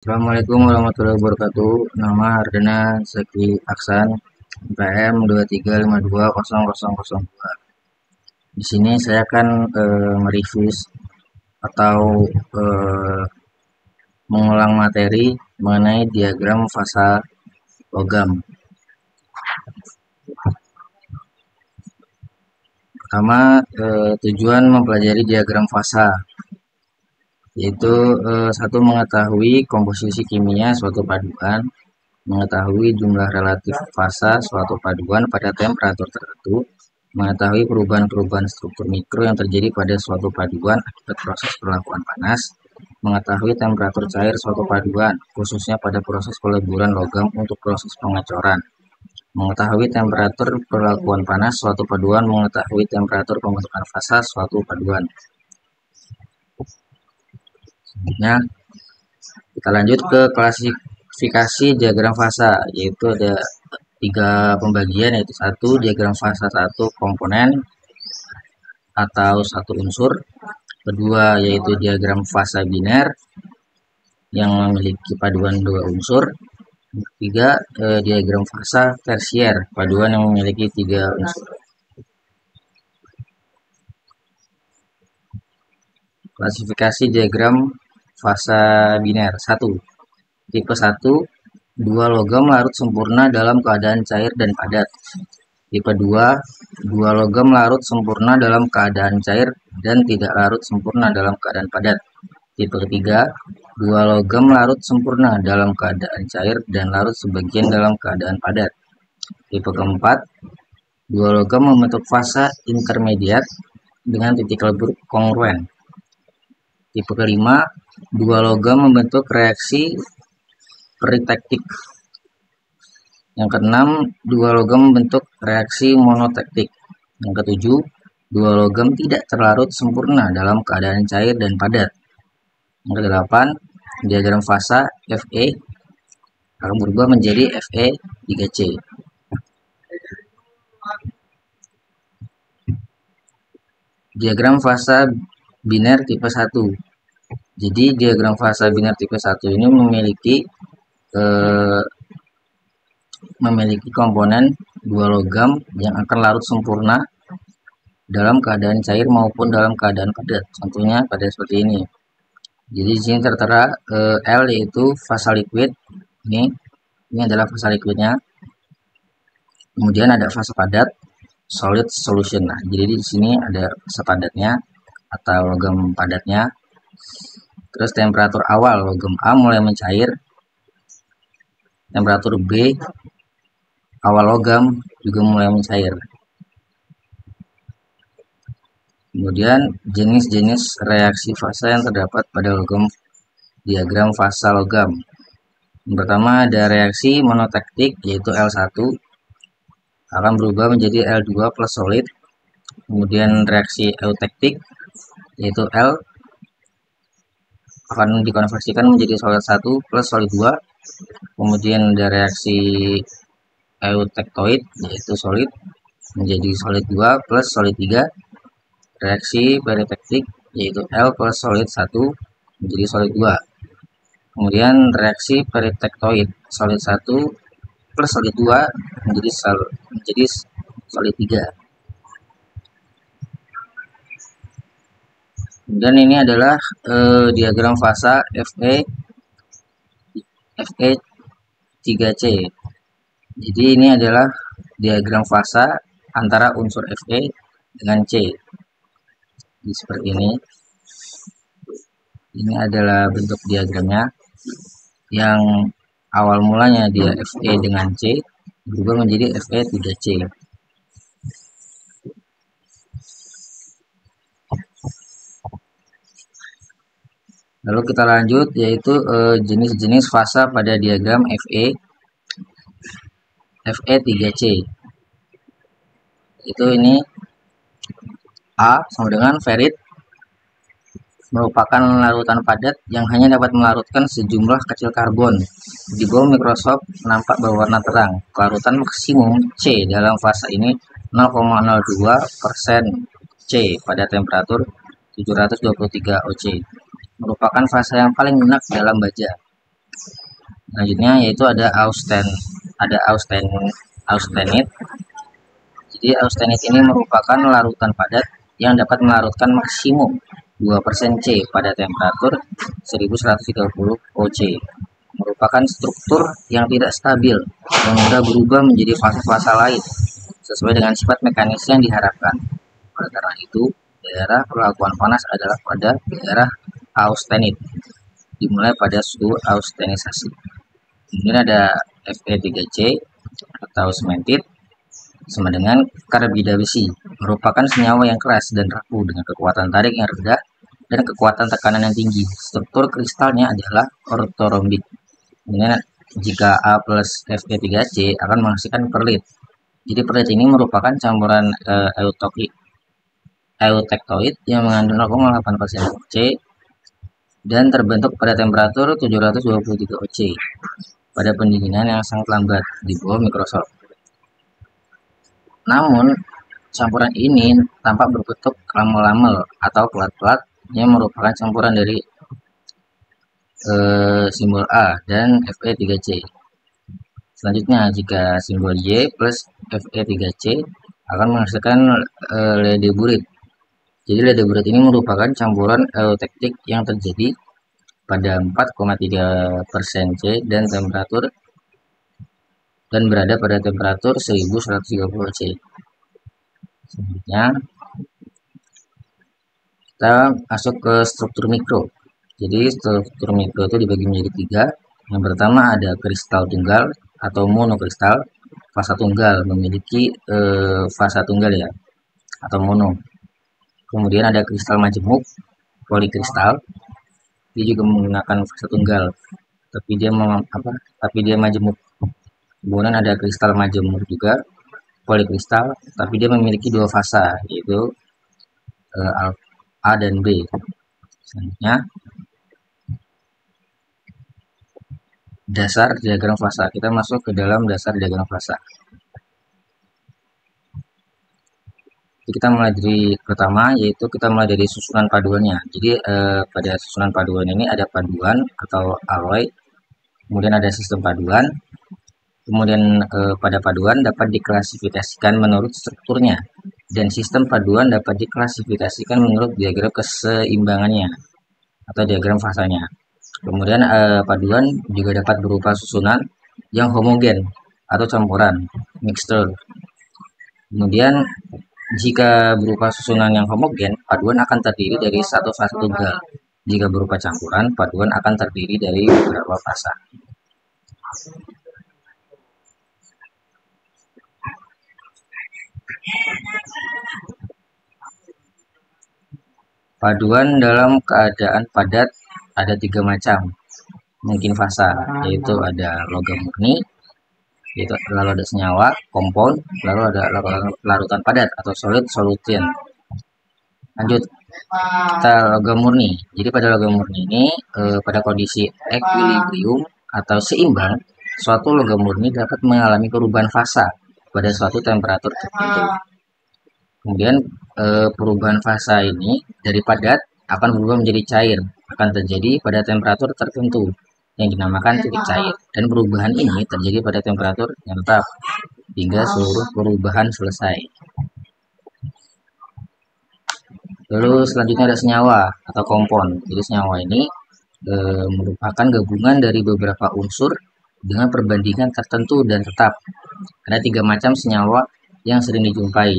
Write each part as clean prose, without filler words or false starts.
Assalamualaikum warahmatullahi wabarakatuh. Nama Ardana Zaki Aksan, PM 23520002. Di sini saya akan mereview atau eh, mengulang materi mengenai diagram fasa logam. Pertama, tujuan mempelajari diagram fasa yaitu satu, mengetahui komposisi kimia suatu paduan, mengetahui jumlah relatif fasa suatu paduan pada temperatur tertentu, mengetahui perubahan-perubahan struktur mikro yang terjadi pada suatu paduan akibat proses perlakuan panas, mengetahui temperatur cair suatu paduan, khususnya pada proses peleburan logam untuk proses pengecoran, mengetahui temperatur perlakuan panas suatu paduan, mengetahui temperatur pembentukan fasa suatu paduan. Selanjutnya, kita lanjut ke klasifikasi diagram fasa, yaitu ada 3 pembagian, yaitu 1 diagram fasa 1 komponen atau 1 unsur, kedua yaitu diagram fasa biner yang memiliki paduan 2 unsur, ketiga diagram fasa tersier paduan yang memiliki 3 unsur. Klasifikasi diagram fasa biner. 1. Tipe 1, 2 logam larut sempurna dalam keadaan cair dan padat. Tipe 2, 2 logam larut sempurna dalam keadaan cair dan tidak larut sempurna dalam keadaan padat. Tipe ketiga, 2 logam larut sempurna dalam keadaan cair dan larut sebagian dalam keadaan padat. Tipe keempat, 2 logam membentuk fasa intermediat dengan titik lebur kongruen. Tipe kelima, 2 logam membentuk reaksi peritektik. Yang keenam, 2 logam membentuk reaksi monotektik. Yang ketujuh, 2 logam tidak terlarut sempurna dalam keadaan cair dan padat. Yang kedelapan, diagram fasa Fe akan berubah menjadi Fe 3C. Diagram fasa biner tipe 1. Jadi diagram fasa biner tipe 1 ini memiliki komponen 2 logam yang akan larut sempurna dalam keadaan cair maupun dalam keadaan padat. Contohnya pada seperti ini. Jadi di sini tertera L yaitu fasa liquid. Ini adalah fasa liquidnya. Kemudian ada fasa padat, solid solution. Nah, jadi di sini ada fasa padatnya atau logam padatnya. Terus temperatur awal logam A mulai mencair. Temperatur B awal logam juga mulai mencair. Kemudian jenis-jenis reaksi fasa yang terdapat pada logam diagram fasa logam. Yang pertama ada reaksi monotektik yaitu L1 akan berubah menjadi L2 plus solid. Kemudian reaksi eutektik yaitu L akan dikonversikan menjadi solid 1 plus solid 2. Kemudian ada reaksi eutektoid yaitu solid menjadi solid 2 plus solid 3. Reaksi peritektik yaitu L plus solid 1 menjadi solid 2. Kemudian reaksi peritektoid solid 1 plus solid 2 menjadi solid 3. Dan ini adalah diagram fasa Fe 3C. Jadi ini adalah diagram fasa antara unsur Fe dengan C. Jadi seperti ini. Ini adalah bentuk diagramnya yang awal mulanya dia Fe dengan C berubah menjadi Fe 3C. Lalu kita lanjut yaitu jenis-jenis fasa pada diagram Fe 3C. Itu ini A sama dengan ferrit, merupakan larutan padat yang hanya dapat melarutkan sejumlah kecil karbon. Di bawah mikroskop nampak berwarna terang. Kelarutan maksimum C dalam fasa ini 0,02% C pada temperatur 723 oC. Merupakan fasa yang paling lunak dalam baja. Selanjutnya yaitu ada austenit. Jadi austenit ini merupakan larutan padat yang dapat melarutkan maksimum 2% C pada temperatur 1130 oC. Merupakan struktur yang tidak stabil yang mudah berubah menjadi fasa-fasa lain sesuai dengan sifat mekanis yang diharapkan. Oleh karena itu, daerah perlakuan panas adalah pada daerah austenit, dimulai pada suhu austenisasi. Kemudian ada Fe3C atau sementit sama dengan karbida besi, merupakan senyawa yang keras dan rapuh dengan kekuatan tarik yang rendah dan kekuatan tekanan yang tinggi. Struktur kristalnya adalah ortorombik. Kemudian jika A plus Fe3C akan menghasilkan perlit. Jadi perlit ini merupakan campuran eutektoid yang mengandung 0,8% C dan terbentuk pada temperatur 723 oC pada pendinginan yang sangat lambat di bawah mikroskop. Namun, campuran ini tampak berbentuk lamel-lamel atau pelat-pelat yang merupakan campuran dari simbol A dan Fe3C. Selanjutnya, jika simbol Y plus Fe3C akan menghasilkan ledeburit. Jadi ledeburit ini merupakan campuran eutektik yang terjadi pada 4,3% C dan berada pada temperatur 1130 C. Selanjutnya kita masuk ke struktur mikro. Jadi struktur mikro itu dibagi menjadi 3. Yang pertama ada kristal tunggal atau monokristal. Fasa tunggal memiliki fasa tunggal ya atau mono. Kemudian ada kristal majemuk, polikristal. Dia juga menggunakan fasa tunggal, tapi dia majemuk. Kemudian ada kristal majemuk juga, polikristal, tapi dia memiliki 2 fasa, yaitu A dan B. Selanjutnya, dasar diagram fasa. Kita masuk ke dalam dasar diagram fasa. Kita mulai dari pertama, yaitu kita mulai dari susunan paduannya. Jadi pada susunan paduan ini ada paduan atau alloy, kemudian ada sistem paduan, kemudian pada paduan dapat diklasifikasikan menurut strukturnya, dan sistem paduan dapat diklasifikasikan menurut diagram keseimbangannya atau diagram fasanya. Kemudian paduan juga dapat berupa susunan yang homogen atau campuran, mixture. Kemudian jika berupa susunan yang homogen, paduan akan terdiri dari satu fasa tunggal. Jika berupa campuran, paduan akan terdiri dari beberapa fasa. Paduan dalam keadaan padat ada 3 macam mungkin fasa, yaitu ada logam murni, yaitu lalu ada senyawa, kompon, lalu ada larutan padat atau solid solution. Lanjut, kita logam murni. Jadi pada logam murni ini pada kondisi equilibrium atau seimbang, suatu logam murni dapat mengalami perubahan fasa pada suatu temperatur tertentu. Kemudian perubahan fasa ini dari padat akan berubah menjadi cair, akan terjadi pada temperatur tertentu yang dinamakan titik cair, dan perubahan ini terjadi pada temperatur yang tetap hingga seluruh perubahan selesai. Lalu selanjutnya ada senyawa atau kompon. Jadi senyawa ini merupakan gabungan dari beberapa unsur dengan perbandingan tertentu dan tetap. Ada 3 macam senyawa yang sering dijumpai,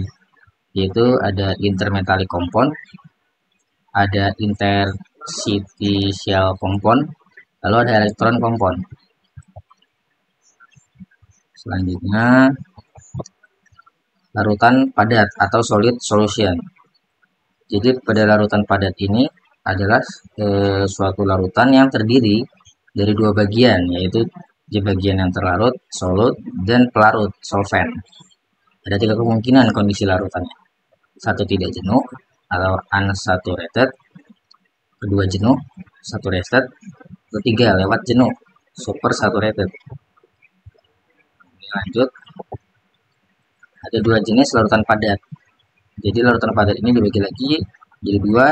yaitu ada intermetallic kompon, ada interstitial kompon, lalu ada elektron kompon. Selanjutnya larutan padat atau solid solution. Jadi pada larutan padat ini adalah suatu larutan yang terdiri dari 2 bagian, yaitu di bagian yang terlarut, solut, dan pelarut, solvent. Ada 3 kemungkinan kondisi larutannya. 1 tidak jenuh atau unsaturated, kedua jenuh, saturated, ketiga lewat jenuh, super saturated. Lanjut, ada 2 jenis larutan padat. Jadi larutan padat ini dibagi lagi jadi 2.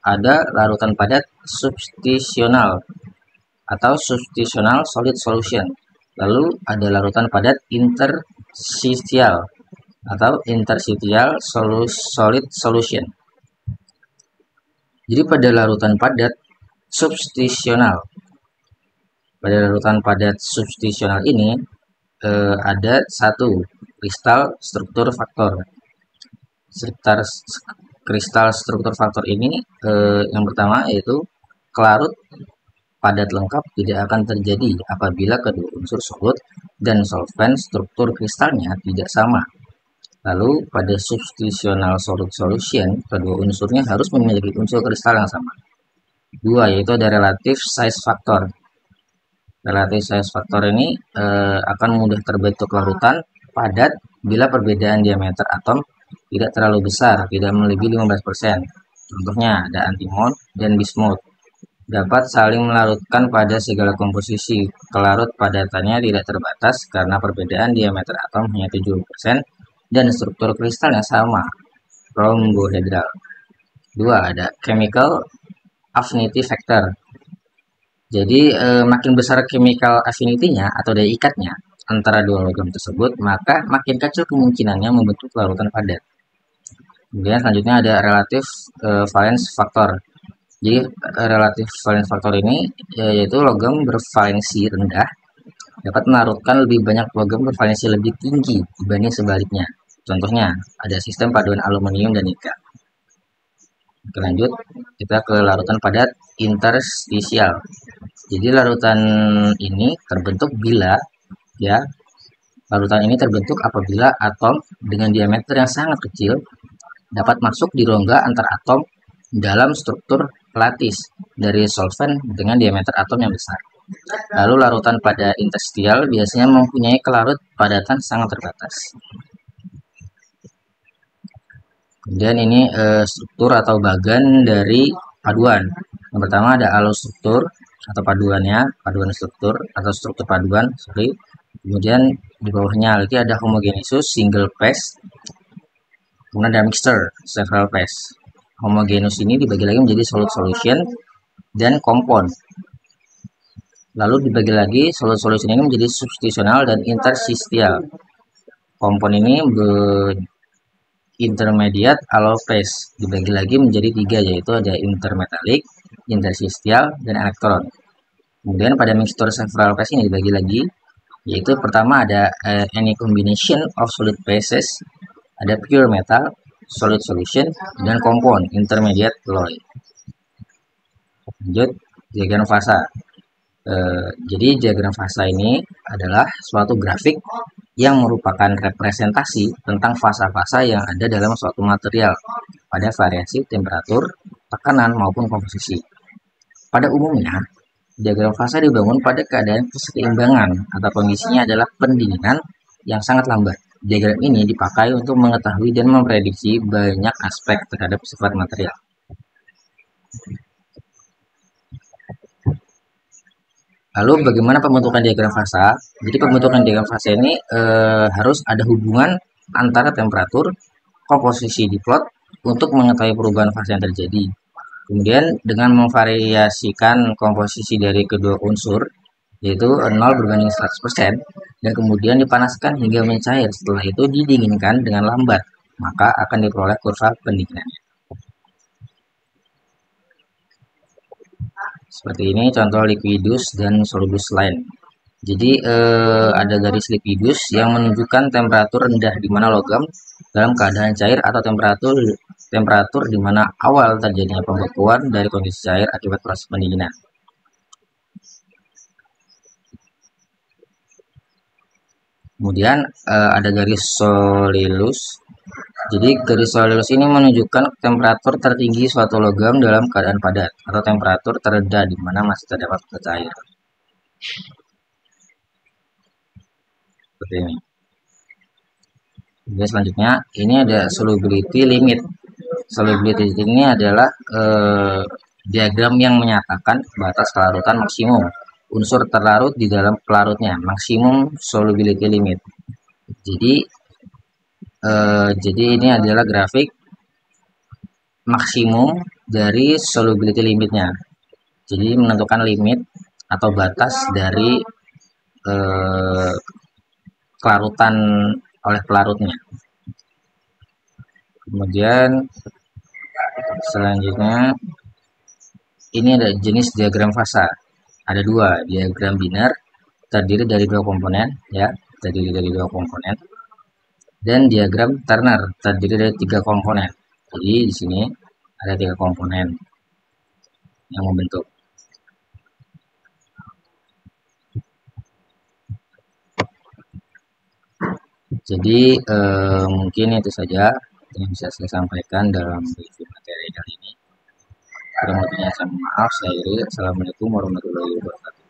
Ada larutan padat substitusional atau substitutional solid solution. Lalu ada larutan padat interstitial atau interstitial solid solution. Jadi pada larutan padat substitutional, pada larutan padat substitutional ini ada satu kristal struktur faktor. Kristal struktur faktor ini yang pertama yaitu kelarut padat lengkap tidak akan terjadi apabila kedua unsur solut dan solvent struktur kristalnya tidak sama. Lalu pada substitutional solid solution, kedua unsurnya harus memiliki unsur kristal yang sama. Dua, yaitu ada relative size factor. Relative size factor ini akan mudah terbentuk larutan padat bila perbedaan diameter atom tidak terlalu besar, tidak melebihi 15%. Contohnya ada antimony dan bismuth. Dapat saling melarutkan pada segala komposisi. Kelarut padatannya tidak terbatas karena perbedaan diameter atom hanya 70% dan struktur kristalnya sama, rhombohedral. Dua, ada chemical affinity factor. Jadi makin besar chemical affinity-nya atau daya ikatnya antara dua logam tersebut, maka makin kecil kemungkinannya membentuk larutan padat. Kemudian selanjutnya ada relative valence factor. Jadi relative valence factor ini yaitu logam bervalensi rendah dapat melarutkan lebih banyak logam bervalensi lebih tinggi dibanding sebaliknya. Contohnya ada sistem paduan aluminium dan nikel. Oke, lanjut kita ke larutan padat interstitial. Jadi larutan ini terbentuk bila larutan ini terbentuk apabila atom dengan diameter yang sangat kecil dapat masuk di rongga antar atom dalam struktur lattice dari solvent dengan diameter atom yang besar. Lalu larutan pada interstitial biasanya mempunyai kelarut padatan sangat terbatas. Kemudian ini struktur atau bagan dari paduan. Yang pertama ada alostruktur atau paduan struktur atau struktur paduan, Kemudian di bawahnya lagi ada homogeneous single phase. Kemudian ada mixture several phase. Homogeneous ini dibagi lagi menjadi solid solution dan compound. Lalu dibagi lagi solid solution ini menjadi substitutional dan interstitial. Compound ini intermediate alloy phase dibagi lagi menjadi 3, yaitu ada intermetallic, interstitial, dan elektron. Kemudian pada mixture several phase ini dibagi lagi, yaitu pertama ada any combination of solid phases, ada pure metal, solid solution, dan compound intermediate alloy. Lanjut diagram fasa. Jadi diagram fasa ini adalah suatu grafik yang merupakan representasi tentang fasa-fasa yang ada dalam suatu material pada variasi temperatur, tekanan, maupun komposisi. Pada umumnya, diagram fasa dibangun pada keadaan keseimbangan atau kondisinya adalah pendinginan yang sangat lambat. Diagram ini dipakai untuk mengetahui dan memprediksi banyak aspek terhadap sifat material. Lalu bagaimana pembentukan diagram fasa? Jadi pembentukan diagram fasa ini harus ada hubungan antara temperatur, komposisi diplot untuk mengetahui perubahan fasa yang terjadi. Kemudian dengan memvariasikan komposisi dari kedua unsur, yaitu 0 berbanding 100%, dan kemudian dipanaskan hingga mencair. Setelah itu didinginkan dengan lambat, maka akan diperoleh kurva pendinginannya. Seperti ini contoh liquidus dan solidus lain. Jadi ada garis liquidus yang menunjukkan temperatur rendah di mana logam dalam keadaan cair atau temperatur di mana awal terjadinya pembekuan dari kondisi cair akibat proses pendinginan. Kemudian ada garis solilus. Jadi garis solilus ini menunjukkan temperatur tertinggi suatu logam dalam keadaan padat atau temperatur terendah di mana masih terdapat cair. Seperti ini. Kemudian selanjutnya ini ada solubility limit. Solubility ini adalah diagram yang menyatakan batas kelarutan maksimum unsur terlarut di dalam pelarutnya, maksimum solubility limit. Jadi ini adalah grafik maksimum dari solubility limitnya. Jadi menentukan limit atau batas dari eh, kelarutan oleh pelarutnya. Kemudian selanjutnya ini ada jenis diagram fasa. Ada dua, diagram biner terdiri dari dua komponen, ya, terdiri dari dua komponen, dan diagram Turner terdiri dari tiga komponen. Jadi di sini ada tiga komponen yang membentuk. Jadi mungkin itu saja yang bisa saya sampaikan dalam review materi kali ini. Kurang lebihnya saya mohon maaf. Saya Iri. Assalamualaikum warahmatullahi wabarakatuh.